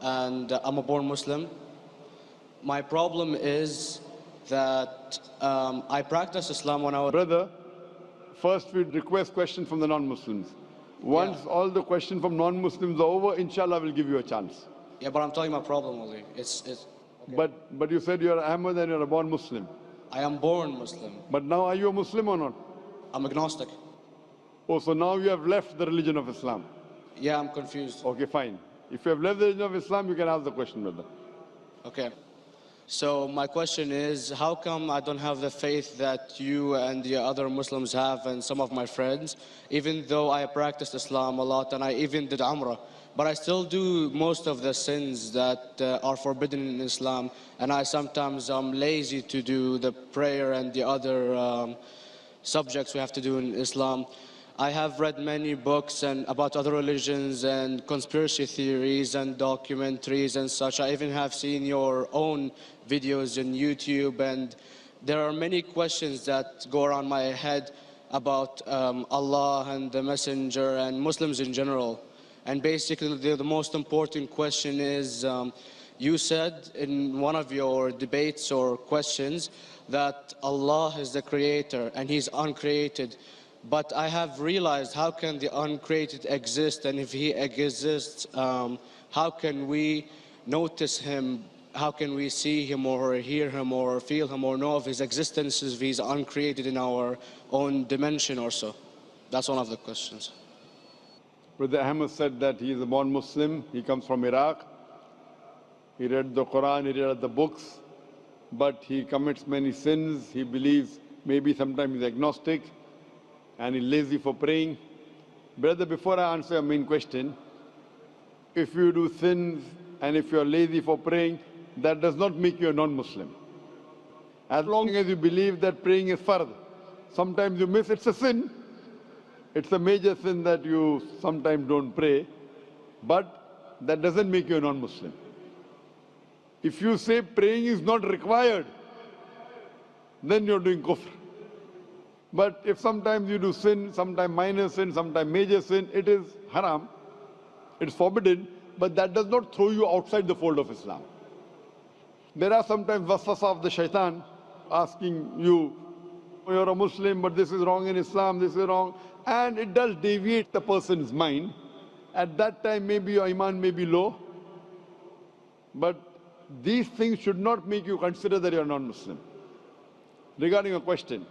and I'm a born Muslim. My problem is that I practiced Islam when I was... Brother, first we request questions from the non-Muslims. Once all the questions from non-Muslims are over, inshallah, we'll give you a chance. Yeah, but I'm telling you my problem only. Okay. But you said you're Ahmed and you're a born Muslim. I am born Muslim. But now are you a Muslim or not? I'm agnostic. Oh, so now you have left the religion of Islam. Yeah, I'm confused. Okay, fine. If you have left the religion of Islam, you can ask the question, brother. Okay. So my question is, how come I don't have the faith that you and the other Muslims have and some of my friends, even though I practiced Islam a lot and I even did Umrah, but I still do most of the sins that are forbidden in Islam, and I sometimes am lazy to do the prayer and the other subjects we have to do in Islam. I have read many books and about other religions and conspiracy theories and documentaries and such. I even have seen your own videos on YouTube, and there are many questions that go around my head about Allah and the Messenger and Muslims in general. And basically the most important question is, you said in one of your debates or questions that Allah is the creator and He's uncreated. But I have realized, how can the uncreated exist? And if He exists, how can we notice Him? How can we see Him or hear Him or feel Him or know of His existence if He's uncreated in our own dimension or so? That's one of the questions. Brother Ahmed said that he is a born Muslim. He comes from Iraq. He read the Quran, he read the books, but he commits many sins. He believes maybe sometimes he's agnostic and he's lazy for praying. Brother, before I answer your main question, if you do sins and if you're lazy for praying, that does not make you a non-Muslim. As long as you believe that praying is fard, sometimes you miss, it's a sin. It's a major sin that you sometimes don't pray, but that doesn't make you a non-Muslim. If you say praying is not required, then you're doing kufr. But if sometimes you do sin, sometimes minor sin, sometimes major sin, it is haram, it's forbidden, but that does not throw you outside the fold of Islam. There are sometimes waswasa of the shaitan asking you, you're a Muslim, but this is wrong in Islam, this is wrong. And it does deviate the person's mind. At that time, maybe your iman may be low. But these things should not make you consider that you're non-Muslim. Regarding a question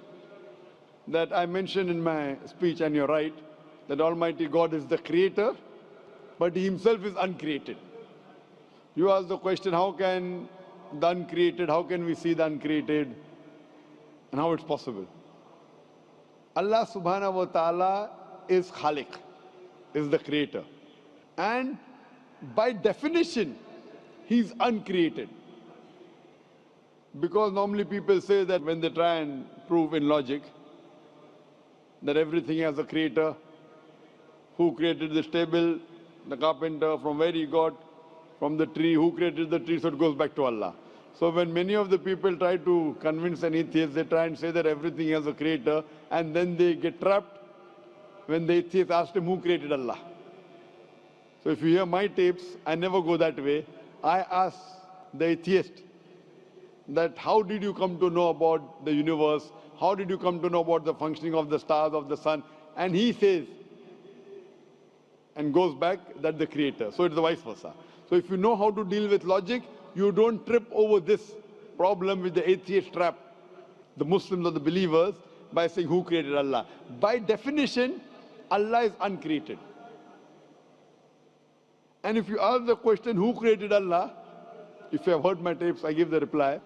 that I mentioned in my speech, and you're right, that Almighty God is the creator, but He Himself is uncreated. You ask the question, how can the uncreated, how can we see the uncreated, and how it's possible? Allah subhanahu wa ta'ala is Khaliq, is the creator. And by definition, He's uncreated. Because normally people say that when they try and prove in logic that everything has a creator, who created this table, the carpenter, from where he got, from the tree, who created the tree, so it goes back to Allah. So when many of the people try to convince an atheist, they try and say that everything has a creator, and then they get trapped when the atheist asked him who created Allah. So if you hear my tapes, I never go that way. I ask the atheist that how did you come to know about the universe? How did you come to know about the functioning of the stars, of the sun? And he says, and goes back, that the creator. So it's the vice versa. So if you know how to deal with logic, you don't trip over this problem with the atheist trap, the Muslims or the believers, by saying who created Allah. By definition, Allah is uncreated. And if you ask the question, who created Allah? If you have heard my tapes, I give the reply,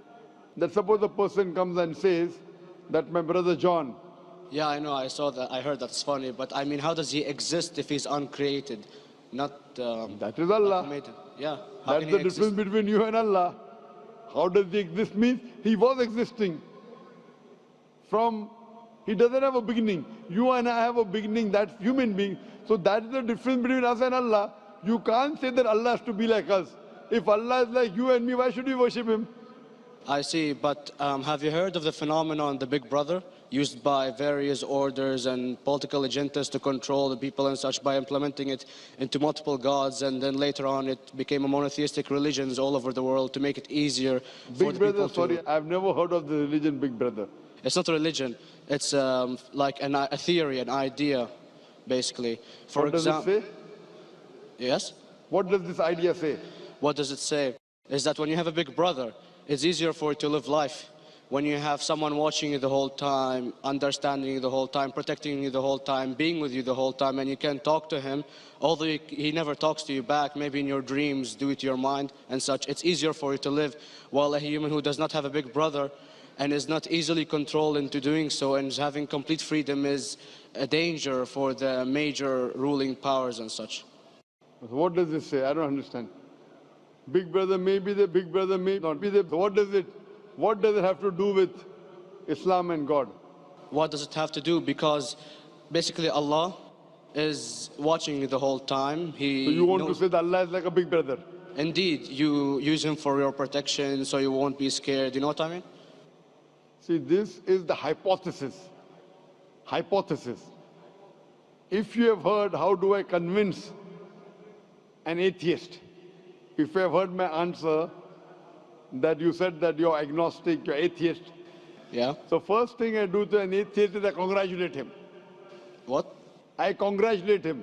that suppose a person comes and says that my brother John. Yeah, I know, I saw that, I heard that's funny, but I mean, how does he exist if he's uncreated? Not that is Allah. Yeah. That's the difference between you and Allah. How does he exist? Means he was existing. He doesn't have a beginning. You and I have a beginning, that's human being. So that is the difference between us and Allah. You can't say that Allah has to be like us. If Allah is like you and me, why should we worship Him? I see, but have you heard of the phenomenon, the Big Brother? used by various orders and political agendas to control the people and such by implementing it into multiple gods. And then later on, it became a monotheistic religions all over the world to make it easier for Big the Brother, people to... sorry, I've never heard of the religion Big Brother. It's not a religion. It's like a theory, an idea, basically. For What does it example, say? yes? What does this idea say? What does it say? Is that when you have a big brother, it's easier for you to live life. When you have someone watching you the whole time, understanding you the whole time, protecting you the whole time, being with you the whole time, and you can talk to him, although he never talks to you back, maybe in your dreams, do it to your mind and such, it's easier for you to live. While a human who does not have a big brother and is not easily controlled into doing so and is having complete freedom is a danger for the major ruling powers and such. What does this say? I don't understand. Big Brother may be there, Big Brother may not be there. What does it have to do with Islam and God? What does it have to do? Because basically Allah is watching you the whole time. So you want to say that Allah is like a big brother? Indeed, you use him for your protection so you won't be scared. You know what I mean? See, this is the hypothesis. Hypothesis. If you have heard, how do I convince an atheist? If you have heard my answer, that you said that you're agnostic, you're atheist. Yeah. So first thing I do to an atheist is I congratulate him. What? I congratulate him.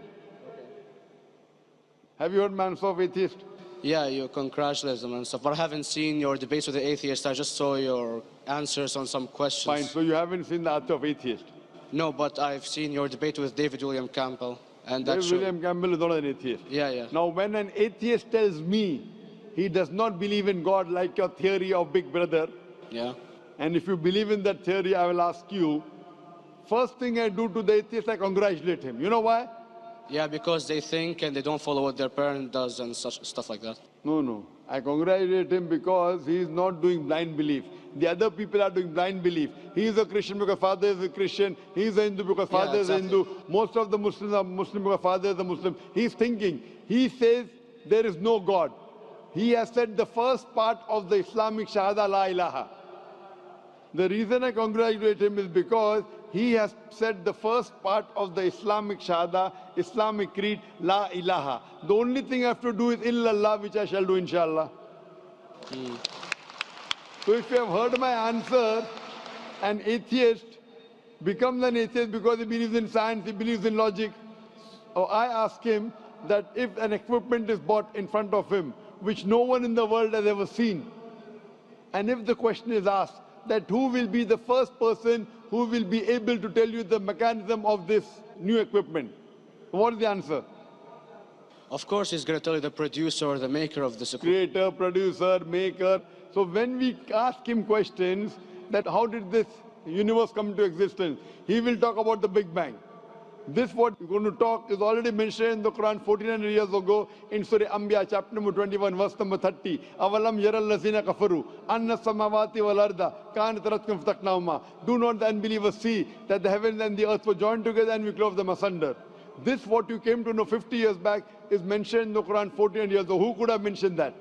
Have you heard my answer of atheist? Yeah, you congratulate them and stuff. But I haven't seen your debates with the atheist. I just saw your answers on some questions. Fine, so you haven't seen the answer of atheist. No, but I've seen your debate with David William Campbell. And David that's William Campbell is not an atheist. Yeah, yeah. Now, when an atheist tells me he does not believe in God like your theory of Big Brother, Yeah. and if you believe in that theory, I will ask you, first thing I do to the atheist, I congratulate him. You know why? Yeah, because they think and they don't follow what their parent does and such stuff like that. No. I congratulate him because he is not doing blind belief. The other people are doing blind belief. He is a Christian because father is a Christian. He is a Hindu because father is a Hindu. Most of the Muslims are Muslim because father is a Muslim. He is thinking. He says there is no God. He has said the first part of the Islamic Shahada, La ilaha. The reason I congratulate him is because he has said the first part of the Islamic Shahada, Islamic Creed, La ilaha. The only thing I have to do is illallah, which I shall do inshallah. So if you have heard my answer, an atheist becomes an atheist because he believes in science, he believes in logic. So I ask him that if an equipment is bought in front of him, which no one in the world has ever seen, and if the question is asked that who will be the first person who will be able to tell you the mechanism of this new equipment, what is the answer? Of course, he's going to tell you the producer or the maker of this equipment. Creator, producer, maker. So when we ask him questions that how did this universe come into existence, he will talk about the Big Bang. This what we're going to talk is already mentioned in the Quran 1400 years ago in Surah Anbiya chapter number 21 verse number 30. Avalam yaral lazina kafaru anna samawati wal arda kanat ratkum fataknahuma. Do not the unbelievers see that the heavens and the earth were joined together and we clove them asunder. This what you came to know 50 years back is mentioned in the Quran 1400 years ago. Who could have mentioned that?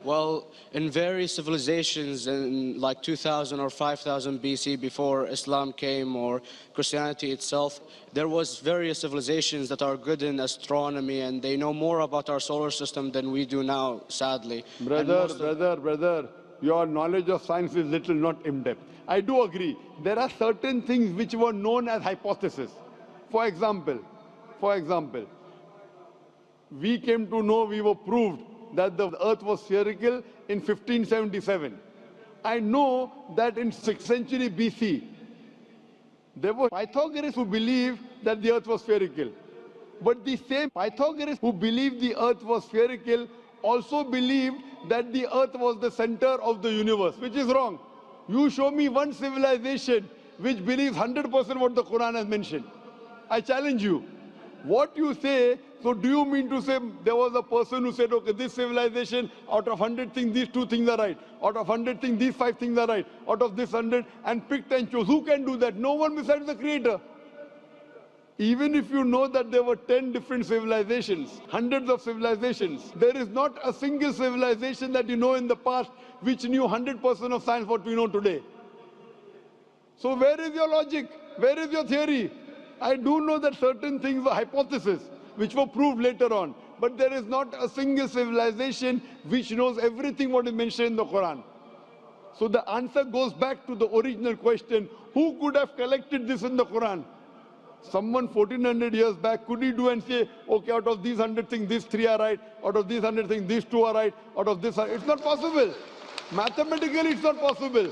Well, in various civilizations in like 2000 or 5000 BC before Islam came or Christianity itself, there was various civilizations that are good in astronomy and they know more about our solar system than we do now, sadly. Brother, your knowledge of science is little, not in-depth. I do agree. There are certain things which were known as hypotheses. For example, we came to know, we were proved that the earth was spherical in 1577. I know that in 6th century BC, there were Pythagoreans who believed that the earth was spherical. But the same Pythagoreans who believed the earth was spherical also believed that the earth was the center of the universe, which is wrong. You show me one civilization which believes 100% what the Quran has mentioned. I challenge you. What you say, so do you mean to say there was a person who said, okay, this civilization, out of 100 things, these 2 things are right. Out of 100 things, these 5 things are right. Out of this 100, and picked and chose. Who can do that? No one besides the Creator. Even if you know that there were 10 different civilizations, hundreds of civilizations, there is not a single civilization that you know in the past which knew 100% of science what we know today. So where is your logic? Where is your theory? I do know that certain things were hypotheses, which were proved later on. But there is not a single civilization which knows everything what is mentioned in the Quran. So the answer goes back to the original question, who could have collected this in the Quran? Someone 1400 years back, could he do and say, okay, out of these 100 things, these 3 are right, out of these 100 things, these 2 are right, out of this, it's not possible. Mathematically, it's not possible.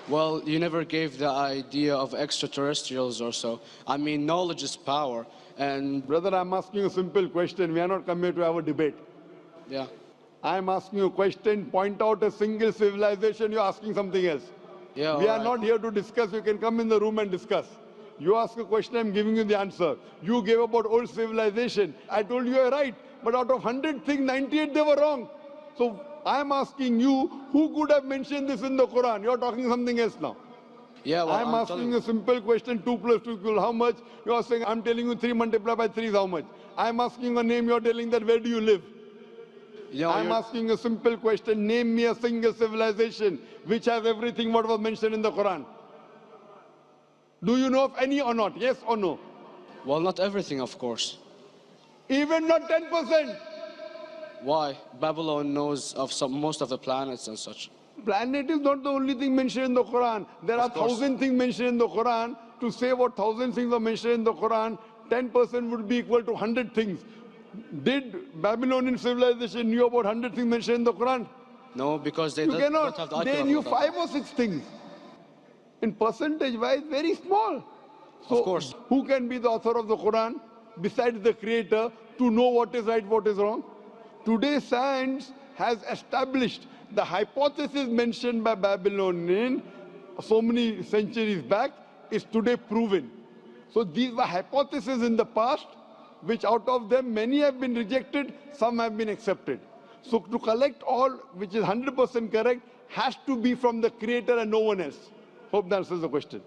Well, you never gave the idea of extraterrestrials or so. I mean, knowledge is power, and Brother, I'm asking you a simple question. We are not coming here to have a debate. yeah. I'm asking you a question. Point out a single civilization. You're asking something else. Yeah, We are alright. not here to discuss. You can come in the room and discuss. You ask a question, I'm giving you the answer. You gave about old civilization. I told you you're right. But out of 100 things, 98 they were wrong. So I'm asking you, who could have mentioned this in the Quran? You're talking something else now. Yeah, well, I'm asking a simple question, 2 plus 2 equal how much? You're saying, I'm telling you 3 multiplied by 3 is how much? I'm asking a name, you're telling that where do you live? I'm asking a simple question, name me a single civilization which has everything what was mentioned in the Quran. Do you know of any or not? Yes or no? Well, not everything, of course. Even not 10%. Why? Babylon knows of most of the planets and such. Planet is not the only thing mentioned in the Quran. There are 1,000 things mentioned in the Quran. To say what 1,000 things are mentioned in the Quran, 10% would be equal to 100 things. Did Babylonian civilization knew about 100 things mentioned in the Quran? No, because they You don't cannot. have the They IQ knew level of 5 or 6 things. In percentage wise, very small. So Of course. who can be the author of the Quran besides the creator to know what is right, what is wrong? Today science has established the hypothesis mentioned by Babylonian so many centuries back is today proven. So these were hypotheses in the past, which out of them many have been rejected, some have been accepted. So to collect all which is 100% correct has to be from the creator and no one else. Hope that answers the question.